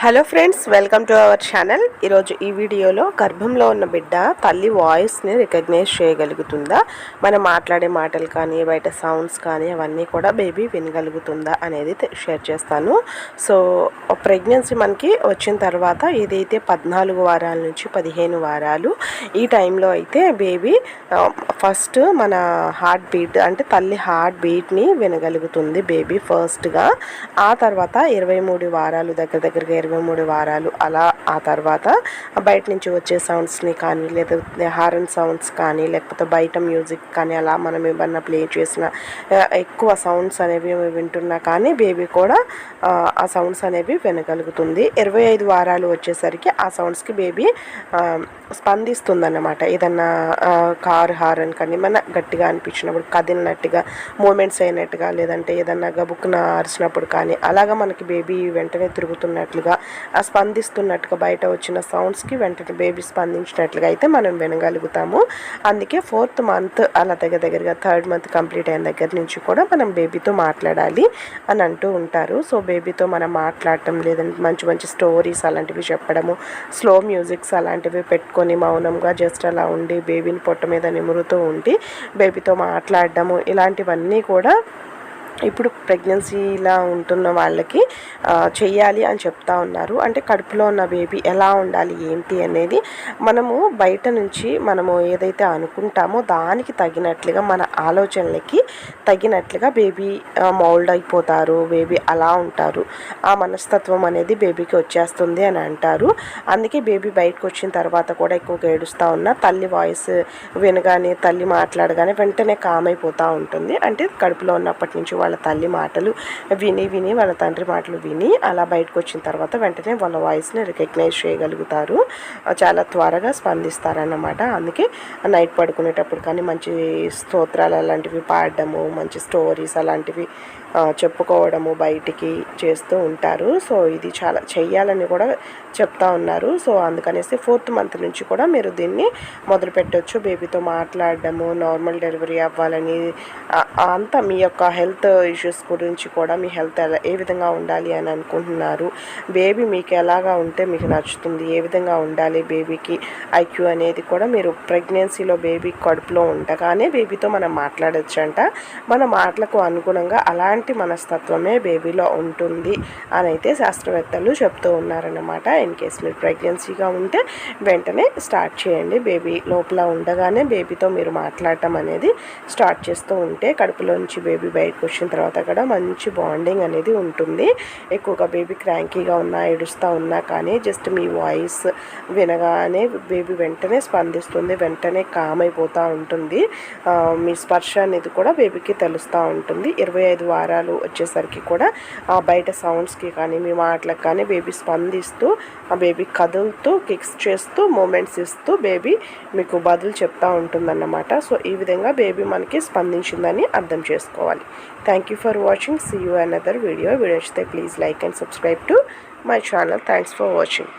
Hello friends, welcome to our channel. ఈరోజు ఈ వీడియోలో గర్భంలో ఉన్న బిడ్డ తల్లి వాయిస్ని రికగ్నైజ్ చేయగలుగుతుందా, మనం మాట్లాడే మాటలు కానీ బయట సౌండ్స్ కానీ అవన్నీ కూడా బేబీ వినగలుగుతుందా అనేది షేర్ చేస్తాను. సో ప్రెగ్నెన్సీ మనకి వచ్చిన తర్వాత ఇదైతే 14 వారాల నుంచి 15 వారాలు ఈ టైంలో అయితే బేబీ ఫస్ట్ మన హార్ట్ బీట్ అంటే తల్లి హార్ట్ బీట్ని వినగలుగుతుంది బేబీ ఫస్ట్గా. ఆ తర్వాత 23 వారాలు దగ్గరగా 23 వారాలు అలా ఆ తర్వాత బయట నుంచి వచ్చే సౌండ్స్ని కానీ లేకపోతే హారన్ సౌండ్స్ కానీ లేకపోతే బయట మ్యూజిక్ కానీ అలా మనం ఏమన్నా ప్లే చేసిన ఎక్కువ సౌండ్స్ అనేవి వింటున్నా కానీ బేబీ కూడా ఆ సౌండ్స్ అనేవి వినగలుగుతుంది. 25 వారాలు వచ్చేసరికి ఆ సౌండ్స్కి బేబీ స్పందిస్తుందన్నమాట. ఏదన్నా కార్ హారన్ కానీ మన గట్టిగా అనిపించినప్పుడు, కదిలినట్టుగా, మూమెంట్స్ అయినట్టుగా, లేదంటే ఏదన్నా గబుక్కున అరిచినప్పుడు కానీ అలాగా మనకి బేబీ వెంటనే తిరుగుతున్నట్లుగా స్పందిస్తున్నట్టుగా బయట వచ్చిన సౌండ్స్కి వెంటనే బేబీ స్పందించినట్లుగా అయితే మనం వినగలుగుతాము. అందుకే 4th మంత్ అలా దగ్గరగా 3rd మంత్ కంప్లీట్ అయిన దగ్గర నుంచి కూడా మనం బేబీతో మాట్లాడాలి అని అంటూ ఉంటారు. సో బేబీతో మనం మాట్లాడటం, లేదంటే మంచి స్టోరీస్ అలాంటివి చెప్పడము, స్లో మ్యూజిక్స్ అలాంటివి పెట్టుకొని మౌనంగా జస్ట్ అలా ఉండి బేబీని పొట్ట మీద నిమురుతూ ఉండి బేబీతో మాట్లాడడము, ఇలాంటివన్నీ కూడా ఇప్పుడు ప్రెగ్నెన్సీలా ఉంటున్న వాళ్ళకి చెయ్యాలి అని చెప్తా ఉన్నారు. అంటే కడుపులో ఉన్న బేబీ ఎలా ఉండాలి ఏంటి అనేది మనము బయట నుంచి మనము ఏదైతే అనుకుంటామో దానికి తగినట్లుగా, మన ఆలోచనలకి తగినట్లుగా బేబీ మౌల్డ్ అయిపోతారు, బేబీ అలా ఉంటారు. ఆ మనస్తత్వం అనేది బేబీకి వచ్చేస్తుంది అని అంటారు. అందుకే బేబీ బయటకు వచ్చిన తర్వాత కూడా ఎక్కువగా ఏడుస్తూ ఉన్నా తల్లి వాయిస్ వినగానే, తల్లి మాట్లాడగానే వెంటనే కామ్ అయిపోతూ ఉంటుంది. అంటే కడుపులో ఉన్నప్పటి నుంచి వాళ్ళ తల్లి మాటలు విని వాళ్ళ తండ్రి మాటలు విని అలా బయటకు వచ్చిన తర్వాత వెంటనే వాళ్ళ వాయిస్ని రికగ్నైజ్ చేయగలుగుతారు, చాలా త్వరగా స్పందిస్తారన్నమాట. అందుకే నైట్ పడుకునేటప్పుడు కానీ మంచి స్తోత్రాలు అలాంటివి పాడడము, మంచి స్టోరీస్ అలాంటివి చెప్పుకోవడము బయటికి చేస్తూ ఉంటారు. సో ఇది చాలా చెయ్యాలని కూడా చెప్తా ఉన్నారు. సో అందుకనేసి 4th మంత్ నుంచి కూడా మీరు దీన్ని మొదలు పెట్టవచ్చు. బేబీతో మాట్లాడడము, నార్మల్ డెలివరీ అవ్వాలని, అంతా మీ యొక్క హెల్త్ ఇష్యూస్ గురించి కూడా, మీ హెల్త్ ఏ విధంగా ఉండాలి అని అనుకుంటున్నారు, బేబీ మీకు ఎలాగా ఉంటే మీకు నచ్చుతుంది, ఏ విధంగా ఉండాలి బేబీకి ఐక్యూ అనేది కూడా మీరు ప్రెగ్నెన్సీలో బేబీ కడుపులో ఉండగానే బేబీతో మనం మాట్లాడచ్చు అంట. మన మాటలకు అనుగుణంగా అలాంటి మనస్తత్వమే బేబీలో ఉంటుంది అని అయితే శాస్త్రవేత్తలు చెప్తూ ఉన్నారన్నమాట. ఇన్ కేస్ మీరు ప్రెగ్నెన్సీగా ఉంటే వెంటనే స్టార్ట్ చేయండి. బేబీ లోపల ఉండగానే బేబీతో మీరు మాట్లాడటం అనేది స్టార్ట్ చేస్తూ ఉంటే కడుపులో నుంచి బేబీ బయటకు వచ్చిన తర్వాత కూడా మంచి బాండింగ్ అనేది ఉంటుంది. ఎక్కువగా బేబీ క్రాంకీగా ఉన్నా, ఏడుస్తూ ఉన్నా కానీ జస్ట్ మీ వాయిస్ వినగానే బేబీ వెంటనే స్పందిస్తుంది, వెంటనే కామ్ అయిపోతూ ఉంటుంది. మీ స్పర్శ అనేది కూడా బేబీకి తెలుస్తూ ఉంటుంది. 25 వారాలు వచ్చేసరికి కూడా బయట సౌండ్స్కి కానీ మీ మాటలకు కానీ బేబీ స్పందిస్తూ, ఆ బేబీ కదులుతూ, కిక్స్ చేస్తూ, మూమెంట్స్ ఇస్తూ బేబీ మీకు బదులు చెప్తూ ఉంటుందన్నమాట. సో ఈ విధంగా బేబీ మనకి స్పందించిందని అర్థం చేసుకోవాలి. Thank you for watching. See you another video నచ్చితే please like and subscribe to my channel. Thanks for watching.